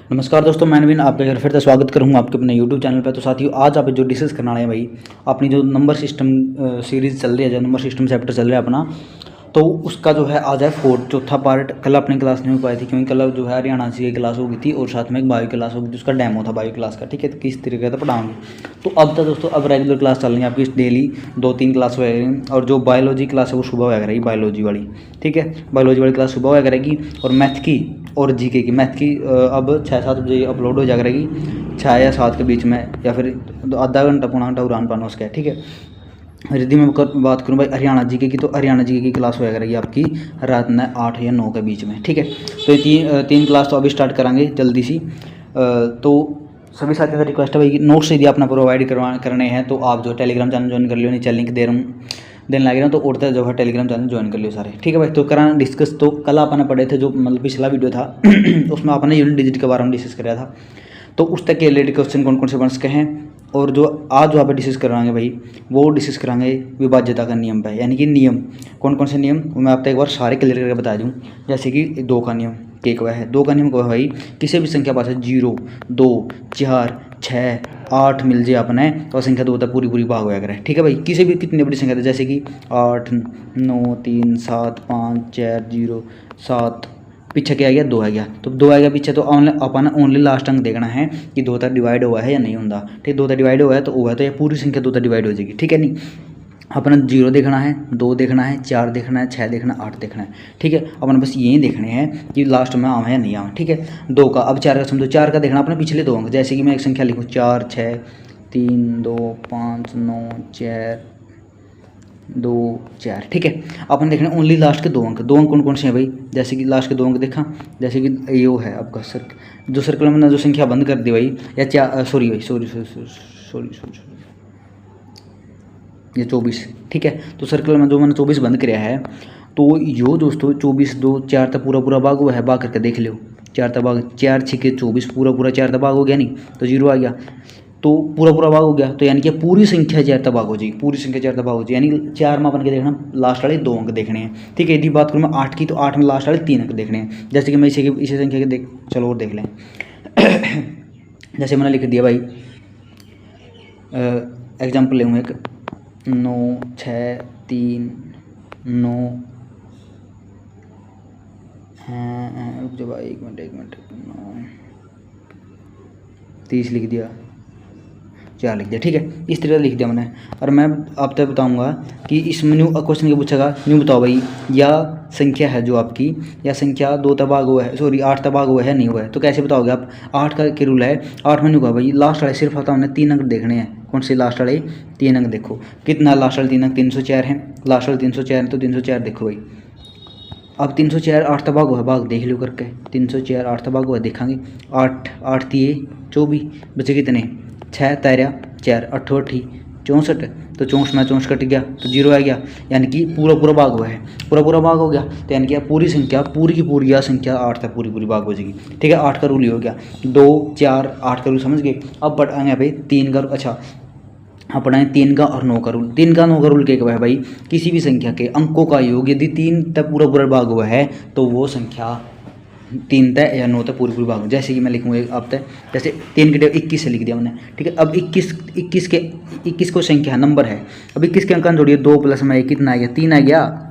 नमस्कार दोस्तों, मैं नवीन आपका घर फिर से स्वागत करूँगा आपके अपने यूट्यूब चैनल पर। तो साथियों, आज आप जो डिस्कस करना है भाई, अपनी जो नंबर सिस्टम सीरीज़ चल रही है, जो नंबर सिस्टम चैप्टर चल रहा है अपना, तो उसका जो है आज है फोर्थ चौथा पार्ट। कल अपनी क्लास नहीं हो पाई थी क्योंकि कल जो है हरियाणा की क्लास हो गई थी और साथ में एक बायो क्लास हो गई थी, उसका डेमो था बायो क्लास का। ठीक है, तो किस तरीके से पढ़ाऊंगी। तो अब तक दोस्तों अब रेगुलर क्लास चल रही है आपकी डेली 2-3 क्लास होएगी, और जो बायोलॉजी क्लास है वो सुबह होया करेगी, बायोलॉजी वाली। ठीक है, बायोलॉजी वाली क्लास सुबह होया करेगी, और मैथ की और जीके की, मैथ की अब 6-7 बजे अपलोड हो जा करेगी, 6 या 7 के बीच में, या फिर आधा घंटा पौना घंटा उड़ान पाना उसका है। ठीक है, यदि मैं बात करूँ भाई हरियाणा जीके की, तो हरियाणा जीके की क्लास होया करेगी आपकी रात में 8 या 9 के बीच में। ठीक है, तो ये तीन क्लास तो अभी स्टार्ट कराएंगे जल्दी सी। तो सभी साथियों से रिक्वेस्ट है भाई कि नोट्स यदि अपना प्रोवाइड करने हैं तो आप जो टेलीग्राम चैनल ज्वाइन कर लियो, नीचे लिंक दे रहा हूँ, देने लग रहा हूँ, तो उड़ता जो है टेलीग्राम चैनल ज्वाइन कर लियो सारे। ठीक है भाई, तो करा डिस्कस। तो कल आपने पढ़े थे जो मतलब पिछला वीडियो था उसमें आपने यूनिट डिजिट के बारे में डिस्कस कराया था। तो उस तक के रिलेटेड क्वेश्चन कौन कौन से बन सके हैं, और जो आज जो आप डिस्कस कराएंगे भाई वो डिस्कस कराएंगे विभाज्यता का नियम पे, यानी कि नियम कौन कौन से नियम वो मैं आपको एक बार सारे क्लियर करके बता दूँ। जैसे कि 2 का नियम एक वह है, 2 का नियम क्या है भाई, किसी भी संख्या पास है 0, 2, 4, 6, 8 मिल जाए अपने तो संख्या 2 तक पूरी पूरी भाग होया करे। ठीक है भाई, किसी भी कितनी बड़ी संख्या था, जैसे कि 8, 9, 3, 7, 5, 4, 0, 7, पीछे क्या आ गया 2 आ गया, तो 2 आ गया पीछे, तो अपन ओनली लास्ट अंक देखना है कि 2 तक डिवाइड हुआ है या नहीं होता। ठीक, 2 तक डिवाइड हुआ है तो हुआ है, तो ये पूरी संख्या 2 तक डिवाइड हो जाएगी। ठीक है, नहीं अपना 0 देखना है, 2 देखना है, 4 देखना है, 6 देखना है, 8 देखना है। ठीक है, अपन बस यही देखने हैं कि लास्ट में आवा या नहीं आवा। ठीक है, 2 का, अब 4 का समझो, 4 का देखना अपने पिछले 2 अंक, जैसे कि मैं एक संख्या लिखूँ 4, 6, 3, 2, 5, 9, 4, 2, 4। ठीक है, अपन देखना ओनली लास्ट के 2 अंक। 2 अंक कौन कौन से हैं भाई, जैसे कि लास्ट के 2 अंक देखा, जैसे कि ये है आपका जो सर्कल में जो संख्या बंद कर दी भाई, या सॉरी भाई सॉरी ये 24। ठीक है, तो सर्कल में जो मैंने 24 बंद कराया है, तो यो दोस्तों 24, 2, 4 तक पूरा पूरा भाग हुआ है, भाग करके देख लो, 4 तक भाग, 4 6 24 पूरा पूरा 4 तक भाग हो गया, नहीं तो 0 आ गया, तो पूरा पूरा भाग हो गया, तो यानी कि पूरी संख्या 4 तक भाग हो जाएगी, पूरी संख्या 4 तक भाग हो जाएगी, यानी 4 में अपन के देखना लास्ट वाले 2 अंक देखने हैं। ठीक है, यदि बात करूँ मैं 8 की, तो 8 में लास्ट वाले 3 अंक देखने हैं, जैसे कि मैं इसी संख्या के चलो और देख लें जैसे मैंने लिख दिया भाई, एग्जाम्पल लेंगे एक 9, 6, 3, 9, रुक जाओ भाई, एक मिनट 9, 30 लिख दिया, 4 लिख दिया। ठीक है, इस तरह लिख दिया मैंने, और मैं आप तक बताऊंगा कि इसमें न्यू क्वेश्चन क्या पूछेगा, न्यू बताओ भाई, या संख्या है जो आपकी, या संख्या 2 तक भाग हुआ है, सॉरी 8 तक भाग हुआ है नहीं हुआ है, तो कैसे बताओगे आप। 8 का क्या रूल है, 8 में न्यू कहा भाई लास्ट वाले सिर्फ आता हमने 3 अंक देखने हैं। कौन से लास्ट वाले 3 अंक देखो, कितना लास्ट वाले 3 अंक, 304 हैं, लास्ट वाले 304 हैं, तो 304 देखो भाई। अब 304 8 तक भाग हुआ है, भाग देख लो करके, 304 8 तक भाग हुआ है, देखेंगे 8 8 3 24 बचे कितने, 6 तेरह 4 8 8 64, तो 64 में 64 कट गया तो 0 आ गया, यानी कि पूरा पूरा भाग हुआ है, पूरा पूरा भाग हो गया, तो यानी कि पूरी संख्या पूरी की पूरी या संख्या 8 तक पूरी पूरी भाग हो जाएगी। ठीक है, 8 का रूल ही हो गया, 2 4 8 का रूल समझ गए। अब बढ़ाएंगे भाई 3 का, अच्छा अपना है 3 का और 9 का रूल। 3 का 9 का रूल क्या है भाई, किसी भी संख्या के अंकों का योग यदि 3 तक पूरा पूरा भाग हुआ है तो वो संख्या 3 तक या 9 तक पूरी पूरी भाग, जैसे कि मैं लिखूँगा अब तक, जैसे 3 के 21 से लिख दिया मैंने। ठीक है, अब 21 को संख्या नंबर है, अब 21 के अंक जोड़िए, 2 प्लस में 1 कितना आ गया, 3 आ गया।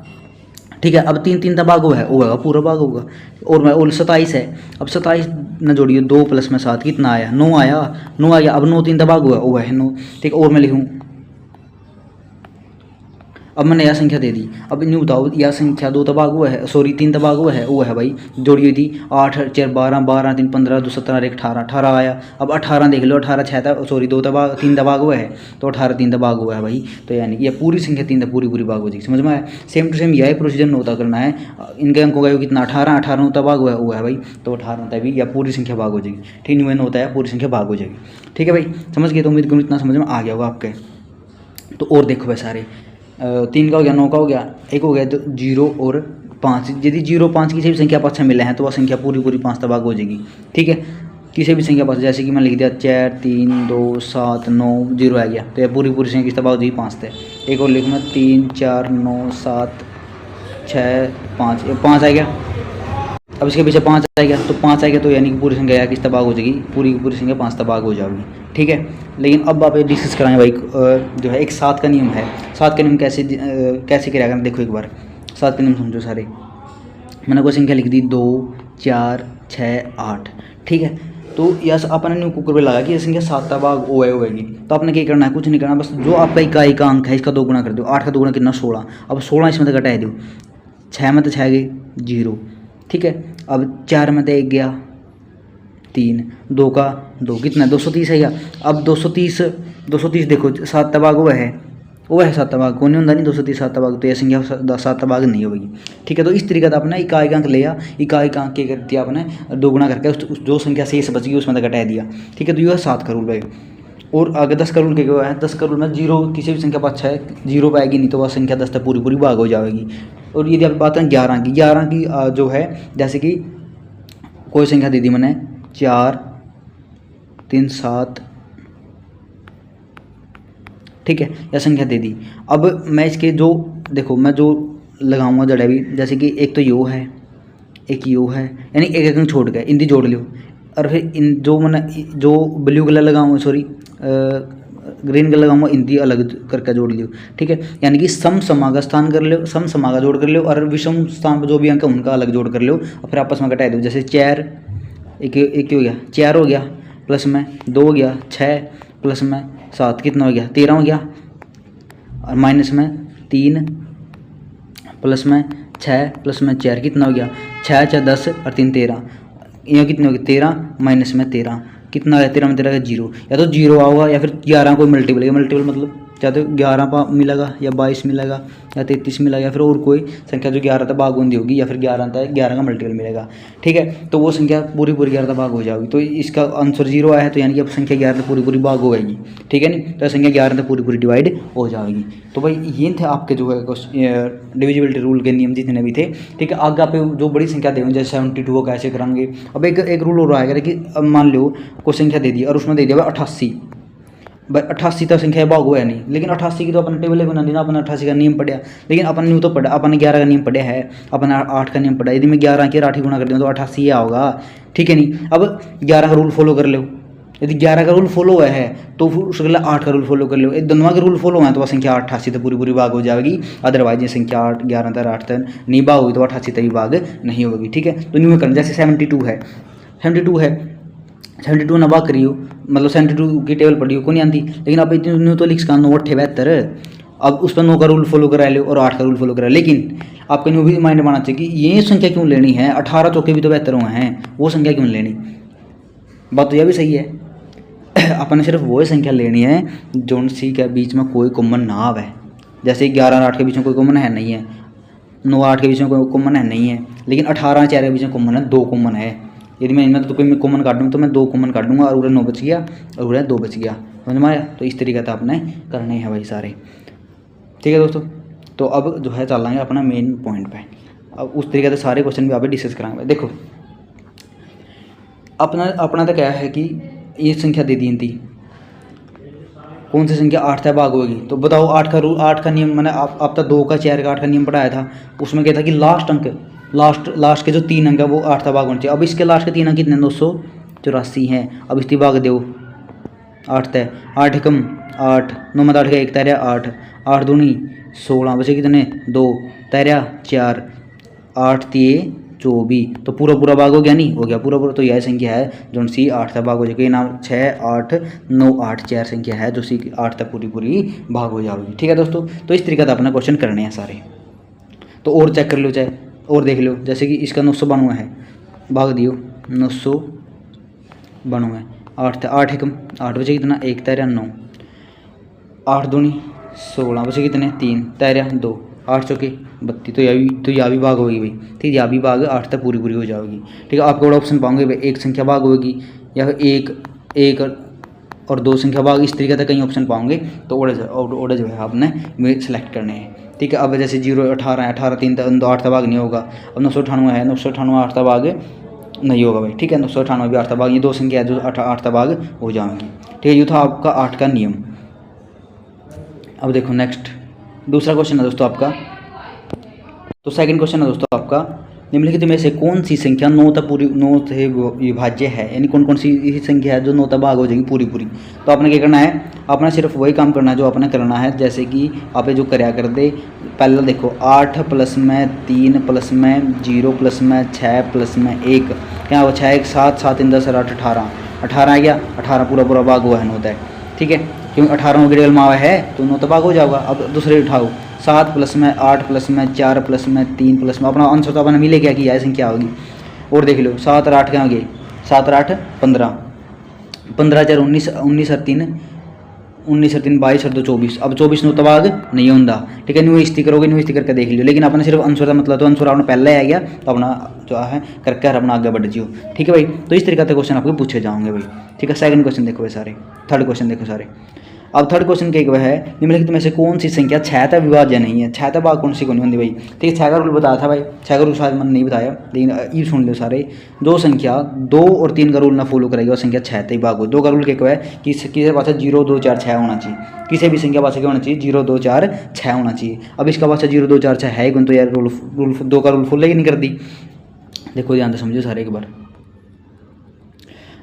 ठीक है, अब 3 तक भाग हुआ है, होगा पूरा भाग होगा, और 27 है, अब 27 न जोड़िए, 2 प्लस में 7 कितना आया, 9 आया, 9 आ गया, अब 9 3 तक भाग हुआ है 9। ठीक, और मैं लिखूँ, अब मैंने यह संख्या दे दी, अब न्यू बताओ यह संख्या 2 तक भाग हुआ है, सॉरी 3 तक भाग हुआ है, वो है भाई जोड़िए थी 8 4 12 12 3 15 2 17 1 18 18 आया, अब 18 देख लो, 18 6 तक, सॉरी 2 तक भाग 3 तक भाग हुआ है, तो 18 3 तक भाग हुआ है भाई, तो यानी कि यह पूरी संख्या 3 तक पूरी पूरी भाग हो जाएगी। समझ में आया, सेम टू सेम यह प्रोसीजर नोता करना है, इनके अंकों का कितना 18 18 तक भाग हुआ है भाई, तो 18 तक भी या पूरी संख्या भाग हो जाएगी। ठीक, न्यू होता है पूरी संख्या भाग हो जाएगी। ठीक है भाई, समझ गए, तो उम्मीद करूँ इतना समझ में आ गया होगा आपके। तो और देखो भाई सारे 3 का हो गया, 9 का हो गया, एक हो गया तो 0 और 5, यदि 0 5 किसी भी संख्या पास मिले हैं तो वह संख्या पूरी पूरी 5 तक भाग हो जाएगी। ठीक है, किसी भी संख्या पास, जैसे कि मैं लिख दिया 4 3 2 7 9 0 आ गया, तो यह पूरी पूरी संख्या किस तक भाग हो जाएगी, 5 तक। एक और लिखूँगा 3 4 9 7 6 5 5 आ गया, अब इसके पीछे 5 आएगा, तो 5 आएगा तो यानी कि पूरी संख्या किस तबाग हो जाएगी, पूरी की पूरी संख्या 5 तबाग हो जाएगी। ठीक है, लेकिन अब आप डिस्कस कराएंगे भाई जो है एक 7 का नियम है। 7 का नियम कैसे किया करना, देखो एक बार 7 का नियम समझो सारे। मैंने कोई संख्या लिख दी 2 4 6 8। ठीक है, तो यस अपने न्यू कुकर पे लगा कि ये संख्या 7 तबाग होएगी। तो आपने क्या करना है, कुछ नहीं करना, बस जो आपका इकाई का अंक है इसका 2 गुना कर दो। 8 का 2 गुना कितना 16। अब 16 इसमें तो घटा दो, 6 में तो 6 गई 0। ठीक है, अब 4 में तो 1 गया 3, 2 का 2 कितना 230 है। अब 230 देखो 7 तबाग हुआ है 7 तबाग कौन नहीं होता नहीं 230 7 तबाग, तो यह संख्या 7 तबाग नहीं होगी। ठीक है, तो इस तरीके से आपने इकाई का अंक लिया, इकाई का अंक क्या कर दिया आपने 2 गुना करके उस जो संख्या शेष बच गई उसमें घटा दिया। ठीक है, तो यह 7 का रूल है। और आगे 10 का रूल क्या है, 10 का रूल में 0 किसी भी संख्या पर अच्छा है 0 पे आएगी नहीं तो वह संख्या 10 तक पूरी पूरी भाग हो जाएगी। और यदि आप बात करें 11 की जो है, जैसे कि कोई संख्या दे दी मैंने 4 3 7। ठीक है, यह संख्या दे दी। अब मैं इसके जो देखो मैं जो लगाऊंगा जड़ा भी, जैसे कि एक तो यो है एक यो है, यानी एक एक अंक छोड़ गए इनकी जोड़ लियो। और फिर इन जो मैंने जो ब्लू कलर लगाऊंगा सॉरी ग्रीन कलर लगाऊंगा इनकी अलग करके जोड़ लियो। ठीक है, यानी कि सम समा का स्थान कर लो, सम समा का जोड़ कर लो, और विषम स्थान पर जो भी अंक है उनका अलग जोड़ कर लो और फिर आपस में घटा दो। जैसे 4 एक हो गया 4 हो गया, प्लस में 2 हो गया 6, प्लस में 7 कितना हो गया 13 हो गया, और माइनस में 3, प्लस में 6, प्लस में 4 कितना हो गया 6 6 10 और 3 13। यहाँ कितने हो गए 13 माइनस में 13 कितना है 13 में 13 का 0, या तो 0 आओगा या फिर 11 कोई मल्टीपल है। मल्टीपल मतलब या तो 11 का मिलेगा या 22 मिलेगा या 33 मिलेगा या फिर और कोई संख्या जो 11 तक भागोंदी होगी या फिर 11 का मल्टीपल मिलेगा। ठीक है, तो वो संख्या पूरी 11 तक भाग हो जाएगी। तो इसका आंसर 0 आया है, तो यानी कि अब संख्या 11 तक पूरी भाग हो जाएगी। ठीक है नहीं, तो संख्या 11 तक पूरी डिवाइड हो जाएगी। तो भाई ये थे आपके जो है डिविजिबिलिटी रूल के नियम जितने भी थे। ठीक है, आगे आप जो बड़ी संख्या देंगे जैसे 72 को कैसे करेंगे। अब एक रूल और आएगा कि अब मान लो कोई संख्या दे दी और उसमें दे दिया भाई 88। भाई 88 तो संख्या भाग हुआ है नहीं, लेकिन 88 की तो अपन टेबल बना दी ना, अपन 88 का नियम पढ़ा, लेकिन अपन न्यू तो पढ़ा, अपन 11 का नियम पढ़ा है, अपन 8 का नियम पढ़ा। यदि मैं 11 की 8 गुना कर दूँ तो 88 ही होगा। ठीक है नहीं, अब 11 का रूल फॉलो कर लो। यदि 11 का रूल फॉलो हुआ है तो उसके लिए 8 का रूल फॉलो कर लो। दोनों के रूल फॉलो हुआ है तो वह संख्या 88 तक पूरी भाग हो जाएगी। अदरवाइज ये संख्या 11 तक 8 तक नहीं भाग हुई तो 88 तक भी भाग नहीं होगी। ठीक है, तो न्यू करना जैसे 72 है 72 ना भाग करियो, मतलब 72 की टेबल पढ़ी हो को नहीं आती, लेकिन आप इतनी तो लिख सका 9 8 72। अब उस पर 9 का रूल फॉलो करा लो और 8 का रूल फॉलो करा, लेकिन आपको न्यू भी माइंड बनाना चाहिए कि ये संख्या क्यों लेनी है, 18 चौके भी तो 72 हुए हैं, वो संख्या क्यों लेनी। बात तो यह भी सही है, अपन ने सिर्फ वो संख्या लेनी है जो सी के बीच में कोई कॉमन ना आवे। जैसे 11 और 8 के बीच में कोई कॉमन है नहीं है, 9 8 के बीच में कोई कॉमन है नहीं है, लेकिन 18 और 4 के बीच में कॉमन है, 2 कॉमन है। यदि मैं इनमें तो कोई कॉमन काट दूँ तो मैं 2 कॉमन काट दूँगा और उधर 9 बच गया और उधर 2 बच गया, समझ में आया। तो इस तरीके से आपने करने हैं भाई सारे। ठीक है दोस्तों, तो अब जो है चल लेंगे अपना मेन पॉइंट पे। अब उस तरीके से सारे क्वेश्चन भी आप डिस्कस कराएंगे। देखो अपना तो क्या है कि ये संख्या दे दी थी, कौन सी संख्या 8 तक भाग होगी, तो बताओ 8 का नियम मैंने आप तक 2 का 4 का 8 का नियम पढ़ाया था। उसमें क्या था कि लास्ट अंक लास्ट के जो 3 अंक है वो 8 तक भाग होना चाहिए। अब इसके लास्ट के 3 अंक कितने 284 हैं। अब इसकी भाग दो 8 तय 8 कम 8 9 में 8 का 1 तैरा 8 8 दूनी 16 बचे कितने 2 तैरा 4 8 3 24, तो पूरा भाग हो गया नहीं, हो गया पूरा। तो यह संख्या है जो सी 8 तक भाग हो जाएगी। नाम 6 8 9 8 4 संख्या है जो सी 8 तक पूरी भाग हो जाएगी। ठीक है दोस्तों, तो इस तरीके से अपना क्वेश्चन करने हैं सारे। तो और चेक कर लो, चाहे और देख लो, जैसे कि इसका 992 है, भाग दियो 992 8 8 एकम 8 बचे कितना 1 तैरा 9 8 दूनी 16 बचे कितने 3 तैरा 2 8 चौके 32, तो यह भी भाग होगी भाई। ठीक है, यह भी भाग 8 तक पूरी हो जाएगी। ठीक है, आपको बड़ा ऑप्शन पाओगे भाई, एक संख्या भाग होगी या फिर एक और 2 संख्या भाग, इस तरीके से कहीं ऑप्शन पाओगे। तो ओडे जो है आपने सेलेक्ट करने हैं। ठीक है, अब जैसे 0 18 है 18 3 तो 8 तक भाग नहीं होगा। अब 998 है 998 8 तक भाग नहीं होगा भाई। ठीक है, 998 भी 8 तक भाग, ये 2 संख्या है जो 8 तक भाग हो जाएंगी। ठीक है, ये था आपका 8 का नियम। अब देखो नेक्स्ट दूसरा क्वेश्चन है दोस्तों आपका। तो सेकंड क्वेश्चन है दोस्तों आपका, निम्नलिखित में से कौन सी संख्या 9 तक पूरी 9 से विभाज्य है, यानी कौन कौन सी संख्या है जो 9 तक भाग हो जाएगी पूरी पूरी। तो आपने क्या करना है, आपने सिर्फ वही काम करना है जो आपने करना है, जैसे कि आप जो करया कर दे। पहला देखो 8 प्लस में 3 प्लस में 0 प्लस में 6 प्लस में 1, क्या हो 6 1 7 7 3 10 8 18 18 आ गया, 18 पूरा पूरा भाग हुआ है 9 तक, ठीक है, क्योंकि 18 की रियल मावा है तो 9 तक भाग हो जाएगा। अब दूसरे उठाओ 7 प्लस में 8 प्लस में 4 प्लस में 3 प्लस में, अपना आंसर तो अपने मिले क्या किया है, संख्या होगी। और देख लो 7 और 8 क्या हो गए, 7 और 8 15, 15 4 19 19 और 3 19 और 3 22 और 2 24। अब 24 तक भाग नहीं होता, ठीक है, न्यू इस्ती करोगे, न्यू इस्ती करके देख लियो, लेकिन अपने सिर्फ आंसर का मतलब तो आंसर अपना पहले आ गया तो अपना जो है करके अपना आगे बढ़ जियो, ठीक है भाई। तो इस तरीके से क्वेश्चन आपको पूछे जाओगे भाई, ठीक है। सेकंड क्वेश्चन देखो भाई सारे, थर्ड क्वेश्चन देखो सारे। अब थर्ड क्वेश्चन क्या वह है, निम्नलिखित में से कौन सी संख्या 6 तक विभाज्य नहीं है, 6 तक भाग कौन सी को नहीं होती भाई, ठीक है। 6 का रूल बताया था भाई, 6 का रूल शायद मैंने नहीं बताया, लेकिन ये सुन लो सारे। जो संख्या 2 और 3 का रूल ना फॉलो करेगी वो संख्या 6 तक भाग हो। 2 का रूल क्या है कि किसी पास 0 2 4 6 होना चाहिए, किसी भी संख्या पास क्या होना चाहिए 0 2 4 6 होना चाहिए। अब इसका पास 0 2 4 6 है कौन, तो यार रूल 2 का रूल फॉलो ही नहीं कर दी। देखो ध्यान से समझो सारे एक बार,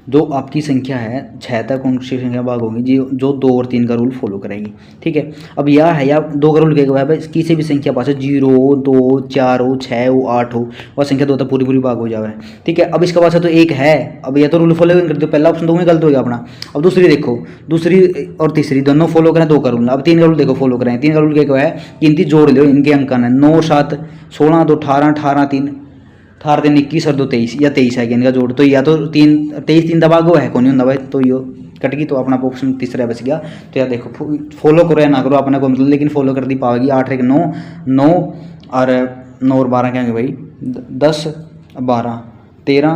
जो आपकी संख्या है 6 तक कौन सी संख्या भाग होगी जी, जो 2 और 3 का रूल फॉलो करेगी, ठीक है। अब यह है या 2 का रूल क्या है भाई, किसी भी संख्या पास 0 2 4 हो 6 हो 8 हो और संख्या 2 तक पूरी पूरी भाग हो जाए, ठीक है। अब इसका पास तो 1 है, अब यह तो रूल फॉलो कर दो, पहला ऑप्शन 2 में गलत हो गया अपना। अब दूसरी देखो, दूसरी और तीसरी दोनों फॉलो करें 2 का रूल। अब 3 का रूल देखो फॉलो करें, 3 का रूल क्या है कि इनकी जोड़ लो, इनके अंकन है 9 7 16 2 18 18 3 18 3 21 और 2 23 या 23 है इनका जोड़, तो या तो 3 23 3 दबाग हुआ है कौन नहीं होता भाई, तो यो कट गई, तो अपना ऑप्शन तीसरा बच गया। तो यार देखो फॉलो करो या ना करो अपने को मतलब, लेकिन फॉलो कर दी पाएगी। 8 1 9 9 और 9 और 12 क्या होंगे भाई 10 12 13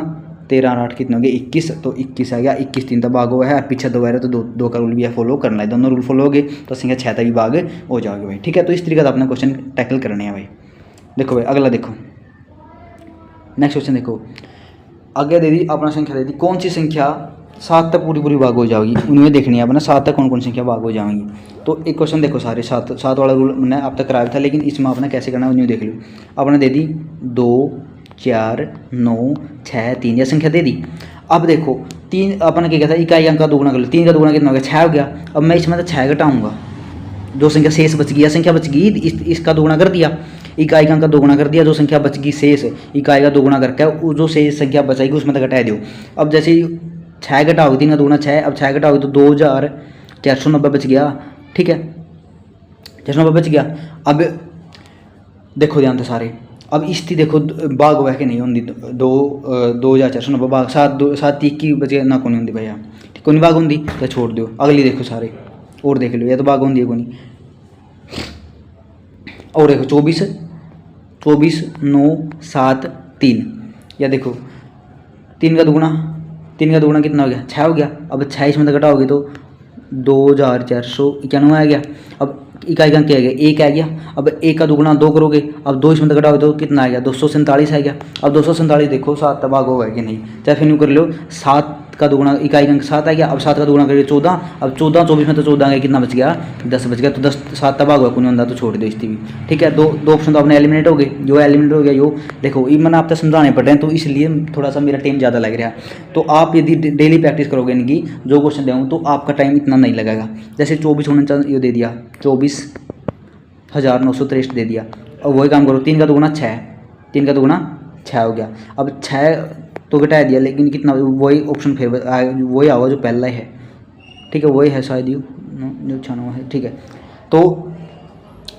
13 और 8 कितने हो गए 21, तो 21 आ गया। 21 3 दबाग हुआ है और पीछे 2 है तो 2 का रूल भी है फॉलो करना है, दोनों रूल फॉलो हो गए तो संख्या 6 तक भी भाग हो जाओगे भाई, ठीक है। तो इस तरीके से अपने क्वेश्चन टैकल करने हैं भाई। देखो भाई अगला देखो, नेक्स्ट क्वेश्चन देखो, आगे दे दी अपना संख्या दे दी, कौन सी संख्या 7 तक पूरी पूरी भाग हो जाएगी, उनमें देखनी है अपना 7 तक कौन कौन संख्या भाग हो जाएंगी। तो एक क्वेश्चन देखो सारे 7 वाला रूल मैंने अब तक कराया था, लेकिन इसमें आपने कैसे करना है उन्हें देख लो। आपने दे दी 2 4 9 6 3 यह संख्या दे दी। अब देखो 3 अपने क्या कहता है इकाई अंक का दोगुना कर लो, 3 का दोगुना कितना हो गया 6 हो गया। अब मैं इसमें तो 6 घटाऊंगा, जो संख्या शेष बच गई या संख्या बच गई इसका दोगुना कर दिया, इकाई का दोगुना कर दिया, जो संख्या बच गई शेष इकाई का दोगुना करके वो जो शेष संख्या बचाएगी उसमें तो घटा दो। अब जैसे 6 घटाओगे 3 का दोगुना 6, अब 6 घटाओगे तो 2490 बच गया, ठीक है 490 बच गया। अब देखो ध्यान से सारे, अब इसकी देखो बाग वह के नहीं होंगी 2490 बाग 7 की बच गया ना, कौन होंगी भैया, ठीक कौन बाग होंगी तो छोड़ दो। अगली देखो सारे और देख लो, या तो बाग होंगी है कौन। और देखो 24 24 9 7 3, या देखो 3 का दोगुना कितना हो गया 6 हो गया। अब 6 इसमें तो घटाओगे तो 2491 आ गया। अब इकाई का क्या आ गया 1 आ गया। अब 1 का दोगुना 2 करोगे, अब 2 इसमें तो घटाओगे तो कितना आ गया 247 आ गया। अब 247 देखो 7 तक भाग होगा कि नहीं, चाहे फिर यूँ कर लो 7 का दोगुना इकाई अंक 7 आ गया। अब 7 का दोगुना करिए 14, अब 14 24 में तो 14 आ गया, कितना बच गया 10 बच गया। तो 10 7 तक भाग हुआ कौन होता तो छोड़ दो इसकी भी, ठीक है। दो ऑप्शन तो अपने एलिमिनेट हो गए, जो एलिमिनेट हो गया यो देखो ये मैंने आप तक समझाने पड़ रहे हैं, तो इसलिए थोड़ा सा मेरा टाइम ज़्यादा लग रहा है। तो आप यदि डेली प्रैक्टिस करोगे इनकी जो क्वेश्चन दूँ तो आपका टाइम इतना नहीं लगेगा। जैसे 24 होना ये दे दिया 24,963 दे दिया, और वही काम करो 3 का दोगुना 6, 3 का दोगुना 6 हो गया। अब 6 तो घटा दिया, लेकिन कितना वही ऑप्शन फेवर वही आवा जो पहला है, ठीक है वही है शायद यू 96 है, ठीक है। तो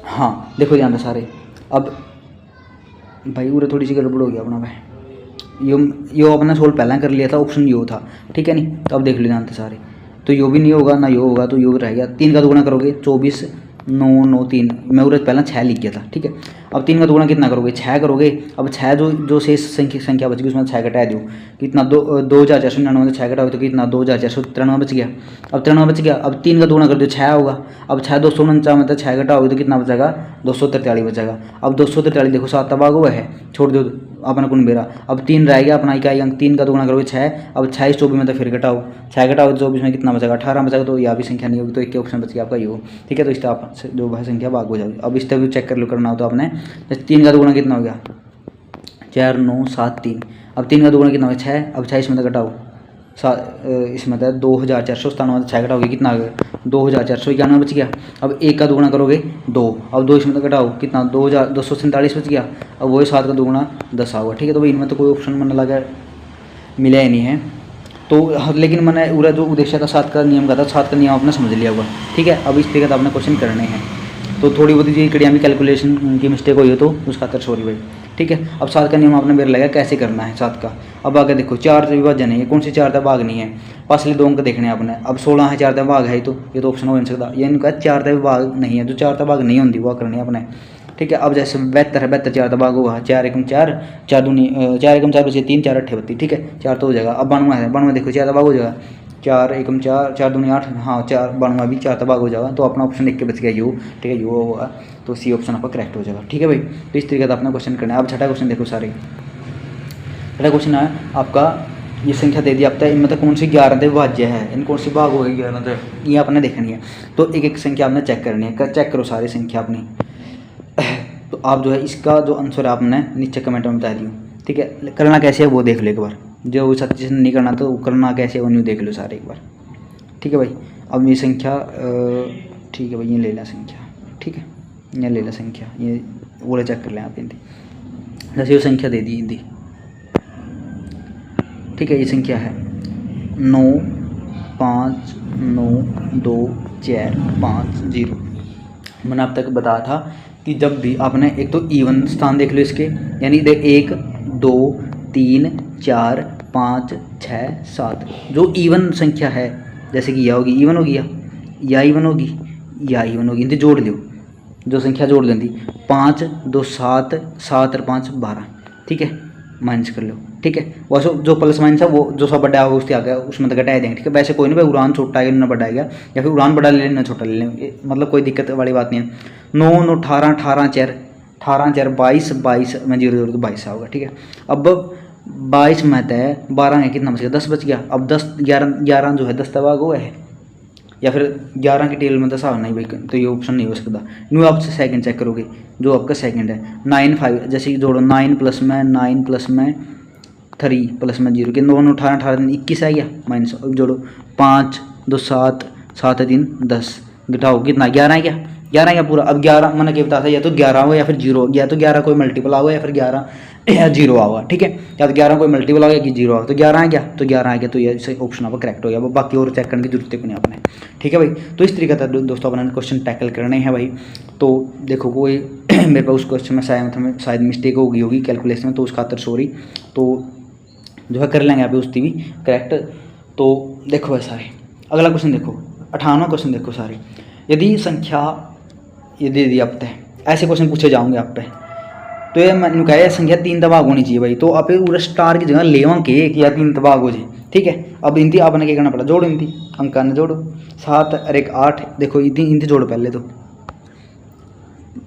हाँ देखो ध्यान से सारे, अब भाई पूरा थोड़ी सी गड़बड़ हो गया अपना भाई, यो अपना सोल्व पहला कर लिया था, ऑप्शन यो था, ठीक है नहीं। तो अब देख लो ध्यान से सारे, तो यो भी नहीं होगा ना यो होगा, तो यो रह गया। 3 का दोगुना करोगे 24 9 9 3, मैं उधर पहला 6 लिख गया था, ठीक है। अब 3 का दोगुना कितना करोगे 6 करोगे। अब 6 जो शेष संख्या बच गई उसमें 6 घटा दो, कितना 2499 6 घटाओगे तो कितना 2493 बच गया। अब 93 बच गया। अब 3 का दोगुना कर दो 6 होगा। अब 6 249 में 6 घटाओगे तो कितना बचेगा 243 बचेगा। अब 243 देखो 7 तबाग हुआ है, छोड़ दो अपना कौन बेरा। अब 3 रह गया अपना इकाई अंक, 3 का दोगुना करोगे 6। अब 6 24 में तो फिर घटाओ, 6 घटाओ 24 में कितना बचेगा 18 बचेगा, तो यह भी संख्या नहीं होगी, तो एक ऑप्शन बच गया आपका यो, ठीक है। तो इसका आप जो है संख्या भाग हो जाएगी। अब इस तरह भी चेक कर लो करना हो तो आपने 3 का दोगुना कितना हो गया 4 9 7 3। अब 3 का दोगुना कितना होगा 6। अब 6 इसमें तो घटाओ इसमें तो 2497 6 घटाओगे कितना आ गया 2491 बच गया। अब 1 का दोगुना करोगे 2। अब 2 इसमें तो घटाओ कितना 2247 बच गया। अब वही 7 का दोगुना 10 आओगा। ठीक है, तो भाई इनमें तो कोई ऑप्शन मैंने लगा मिला ही नहीं है। तो लेकिन मैंने पूरा जो उद्देश्य था 7 का नियम का था, 7 का नियम आपने समझ लिया होगा। ठीक है, अब इस तरीके से आपने क्वेश्चन करने हैं। तो थोड़ी बहुत जी कड़ियाँ भी कैलकुलेशन की मिस्टेक हुई हो तो उसका खातर सॉरी भाई। ठीक है, अब 7 का नियम आपने मेरे लगा कैसे करना है 7 का। अब आगे देखो 4 से विभाजन है, ये कौन सी 4 का भाग नहीं है, पासले 2 अंक देखने आपने। अब 16 है 4 का भाग है, तो ये तो ऑप्शन हो नहीं सकता। ये इनका 4 का भाग नहीं है, जो 4 का भाग नहीं होती वो करनी है आपने। ठीक है, अब जैसे 72 है, 72 4 का भाग होगा 4 एकम 4 4 दूनी 4 एकम 4 बचे 3 4 8 32। ठीक है, 4 तो हो जाएगा। अब 92 है, 92 देखो 4 का भाग हो जाएगा 4 एकम 4 4 दूनी 8, हाँ 4 92 भी 4 का भाग हो जाएगा। तो अपना ऑप्शन एक के बच गया यू। ठीक है, यू होगा, तो सी ऑप्शन आपका करेक्ट हो जाएगा। ठीक है भाई, तो इस तरीके से अपना क्वेश्चन करना है। अब छठा क्वेश्चन देखो सारे। छठा क्वेश्चन है आपका, ये संख्या दे दी आपका, इनमें तो कौन सी 11 से विभाज्य है, इन कौन सी भाग होगी 11 से, ये आपने देखनी है। तो एक एक संख्या आपने चेक करनी है, चेक करो सारी संख्या अपनी। तो आप जो है इसका जो आंसर आपने नीचे कमेंट में बता दियो। ठीक है, करना कैसे है वो देख लो एक बार, जो सच्ची से नहीं करना तो करना कैसे है वो नहीं देख लो सारे एक बार। ठीक है भाई, अब ये संख्या ठीक है भाई, ये ले लें संख्या। ठीक है, ये ले लें संख्या, ये वो चेक कर लें आप हिंदी। जैसे ये संख्या दे दी हिंदी। ठीक है, ये संख्या है 9 5 9 2 4 5 0। मैंने अब तक बताया था कि जब भी आपने एक तो इवन स्थान देख लो इसके, यानी 1 2 3 4 5 6 7, जो इवन संख्या है जैसे कि यह होगी इवन होगी, या इवन होगी या इवन होगी, इनसे जोड़ लो, जो संख्या जोड़ लेंगी 5 2 7 7 और 5 12। ठीक है, माइनस कर लो। ठीक है, वैसे जो प्लस माइनस है वो जो सब बड़ा होगा उसके आ गया उसमें तो घटाया देंगे। ठीक है, वैसे कोई नहीं भाई, उड़ान छोटा है ना बड़ा गया, या फिर उड़ान बड़ा ले लें ना छोटा ले लें, मतलब कोई दिक्कत वाली बात नहीं है। 9 9 18 18 4 18 4 22 22 में 0 0 तो 22 होगा। ठीक है, अब 22 में तय 12 है कितना बच गया 10 बच गया। अब 10 11 जो है 10 तबाग हुआ है, या फिर 11 की टेबल में 10 आना ही भाई, तो ये ऑप्शन नहीं हो सकता। न्यू आप सेकंड चेक करोगे, जो आपका सेकंड है 9 5, जैसे कि जोड़ो 9 प्लस में 9 प्लस में 3 प्लस में 0 के 9 18 18 21 आ गया माइनस। अब जोड़ो 5 2 7 7 3 10, घटाओ कितना 11 है क्या, 11 क्या पूरा। अब 11 मैंने क्या बताया था, या तो 11 होगा या फिर 0, या तो 11 कोई मल्टीपल आओगा या फिर 11 या 0 आओगा। ठीक है, या तो 11 कोई मल्टीपल आओगा कि 0 आओगा, तो 11 है क्या, तो 11 है क्या, तो ये ऑप्शन आपका करेक्ट हो गया। बाकी और चेक करने की जरूरत भी नहीं आपने। ठीक है भाई, तो इस तरीके का दोस्तों अपने क्वेश्चन टैकल करने हैं भाई। तो देखो कोई मेरे पास उस क्वेश्चन में शायद मिस्टेक हो गई होगी कैलकुलेशन में, तो उस खातर सॉरी। तो जो है कर लेंगे अभी उसकी भी करेक्ट। तो देखो भाई सारे, अगला क्वेश्चन देखो 58वां क्वेश्चन देखो सारे। यदि संख्या ये दे दी आप पे, ऐसे क्वेश्चन पूछे जाओगे आप पे, तो ये मैंने कहा संख्या 3 तबाग होनी चाहिए भाई, तो आप पूरा स्टार की जगह लेवा के 1 या 3 तबाग हो जाए। ठीक है, अब इनती आपने क्या करना पड़ा, जोड़ो इनती अंका ने जोड़ो 7 और 1 8। देखो इनती जोड़ो पहले, तो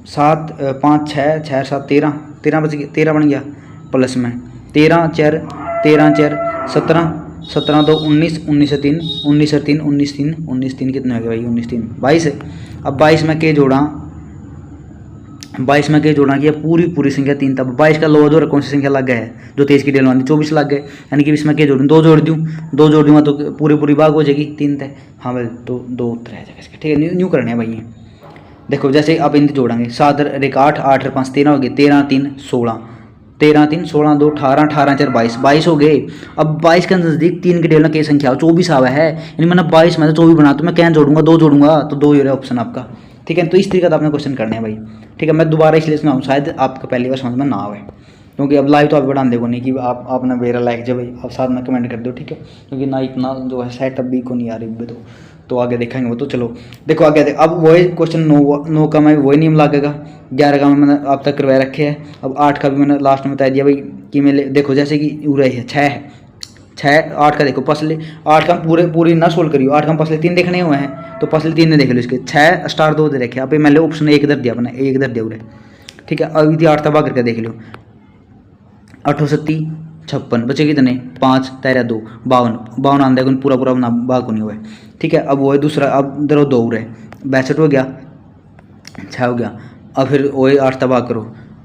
7 5 6 6 7 13 13 बच गया, 13 बन गया प्लस में 13 4 13 4 17 17 2 19 19 से 3 19 से 3 19 3 19 3 कितना हो गया भाई 19 3 22 है। अब 22 में के जोड़ा, 22 में के जोड़ा किया पूरी संख्या 3 तब 22 का लोअर जोड़ कौन सी संख्या लग गया है, जो 23 की डेल वाली 24 लग गए, यानी कि इसमें के जोड़ूँ 2 जोड़ दूँगा तो पूरी भाग हो जाएगी 3 तय। हाँ भाई, तो 2 उत्तर आ जाएगा इसका। ठीक है, न्यू करने हैं भाई ये। देखो जैसे अब इनसे जोड़ेंगे 7 और 1 8 8 और 5 13 हो गए, 13 3 16 13 3 16 2 18 18 4 22 22 हो गए। अब 22 के नज़दीक 3 की डेल में कई संख्या 24 आवा है, यानी मैंने 22 में तो 24 बना, तो मैं क्या जोड़ूंगा 2 जोड़ूंगा, तो 2 ही रहा ऑप्शन आपका। ठीक है, तो इस तरीके का आपने क्वेश्चन करने हैं भाई। ठीक है, मैं दोबारा इसलिए सुनाऊँ शायद आपको पहली बार समझ में ना आए, क्योंकि अब लाइव तो आप बढ़ा देखो नहीं कि आपने मेरा लाइक जब आप साथ में कमेंट कर दो। ठीक है, क्योंकि ना इतना जो है सेटअप भी को नहीं आ रही तो आगे देखेंगे वो। तो चलो देखो आगे अब वही क्वेश्चन 9 का मैं वही नियम लागेगा, 11 का मैंने अब तक करवाए रखे हैं। अब 8 का भी मैंने लास्ट में बता दिया भाई कि मैं देखो जैसे कि उरा है 6 है 6 8 का देखो पसले 8 का पूरी ना सोल्व करियो, 8 का पसले 3 देखने हुए हैं, तो पसले 3 ने देख लो इसके 6 स्टार 2 दे रखे। अब मैंने ऑप्शन 1 इधर दिया अपना 1 इधर दिया उरे। ठीक है, अब यदि 8 तबाह करके देख लो 8 7 56 बचे कितने 5 13 2 52 आंदे पूरा भाग को नहीं हुआ है। ठीक है, अब वो है दूसरा, अब इधर 2 है 62 हो गया 6 हो गया। अब फिर वही 8 तबाह करो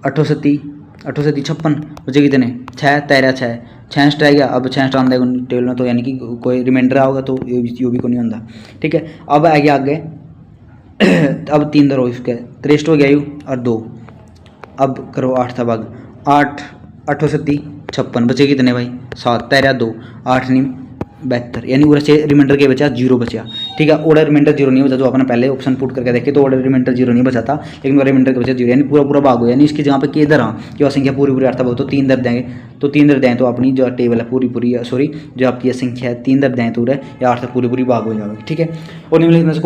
8 7 8 से 56 बचे कितने 6 तेरह 6 6 रह गया। अब 6 आंदा है टेबल में, तो यानी कि कोई रिमाइंडर आओगा तो यो भी को नहीं होता। ठीक है, अब आ गया आगे अब 3 धरो इसके 63 हो गया यू और 2। अब करो 8 था भाग 8 8 से 56 बचे कितने भाई 7 तेरह 2 8 नहीं 72, यानी पूरा से रिमाइंडर के बचा 0 बचा। ठीक है, ऑर्डर रिमाइंडर 0 नहीं बचा, जो अपने पहले ऑप्शन पुट करके देखे तो ऑर्डर रिमाइंडर 0 नहीं बचा था, लेकिन रिमाइंडर के बचा 0, यानी पूरा पूरा भाग हो। यानी इसकी जगह पे के इधर कि संख्या पूरी पूरी अर्थ तो 3 दर देंगे, तो 3 दर दें तो अपनी जो टेबल है पूरी पूरी सॉरी जो आपकी संख्या है 3 दर दें तो या 8 पूरी पूरी भाग हो जाएगी। ठीक है, और निम्नलिखित में से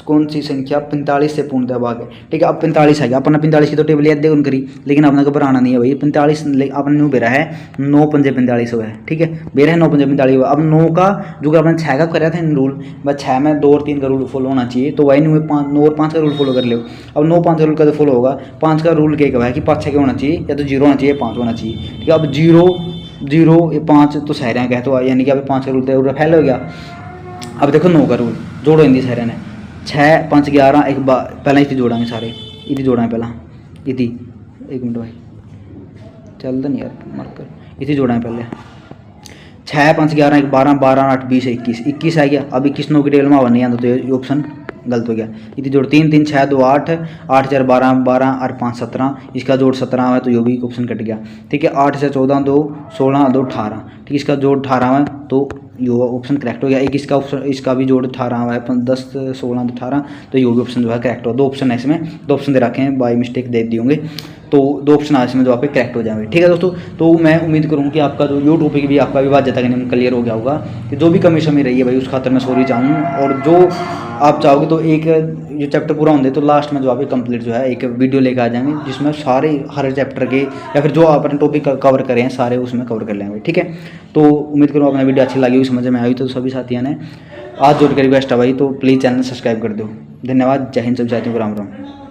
कौन सी संख्या 45 से पूर्णतः भाग है। ठीक है, अब 45 है अपना 45 की तो टेबल याद देखो करी, लेकिन अपना घबराना नहीं है भाई। 45 अपने नो बेरा है 9 पंजे 45 हुआ है। ठीक है, बेरा है 9 पंजे 45 हुआ। अब 9 का जो कि अपने 6 का कराया था रूल, बस 6 में 2 और 3 का रूल फॉलो होना चाहिए, तो वही 9 और 5 का रूल फॉलो कर लो। अब 9 5 का रूल का तो फॉलो होगा, 5 का रूल क्या है कि 5 6 होना चाहिए, या तो 0 होना चाहिए 5 होना चाहिए। ठीक है, अब 0 0 5 तो सहरिया कह तो यानी कि अब 5 का रूल फैल हो गया। अब देखो 9 का रूल जोड़ो हिंदी सहरिया ने 6 5 11 एक बार पहले इतनी जोड़ा सारे इतनी जोड़ा पहला इतनी 1 मिनट भाई चलता नहीं यार मार्कर इतनी जोड़ा पहले 6 5 11 1 12 12 8 20 21 आ गया। अब 21 9 की टेबल में आवा नहीं आता तो ये ऑप्शन गलत हो गया। इतनी जोड़ 3 3 6 2 8 8 4 12 12 और 5 17, इसका जोड़ 17 है तो ये भी ऑप्शन कट गया। ठीक है, 8 से 14 2 16 2 18, ठीक है, इसका जोड़ 18 है तो ये ऑप्शन करेक्ट हो गया। एक इसका ऑप्शन इसका भी जोड़ 18 है 10 16 18, तो ये भी ऑप्शन जो है करेक्ट हो। 2 ऑप्शन है इसमें, 2 ऑप्शन दे रखे हैं बाई मिस्टेक दे दिए होंगे, तो 2 ऑप्शन आज इसमें जो आप करेक्ट हो जाएंगे। ठीक है दोस्तों, तो मैं उम्मीद करूँ कि आपका जो यूट्यूब टॉपिक भी आपका विवाद जता कि क्लियर हो गया होगा, कि जो भी कमी शमी रही है भाई उस खातर मैं सॉरी चाहूँ। और जो आप चाहोगे तो एक ये चैप्टर पूरा होने तो लास्ट में जो आप कंप्लीट जो है एक वीडियो लेकर आ जाएंगे, जिसमें सारे हर चैप्टर के या फिर जो आपने टॉपिक कवर करें हैं सारे उसमें कवर कर लेंगे। ठीक है, तो उम्मीद करूँ अपना वीडियो अच्छी लगी हुई समझ में आई, तो सभी साथियों ने आज जोड़ कर रिक्वेस्ट है भाई तो प्लीज़ चैनल सब्सक्राइब कर दो। धन्यवाद, जय हिंद, सब साथियों को राम राम।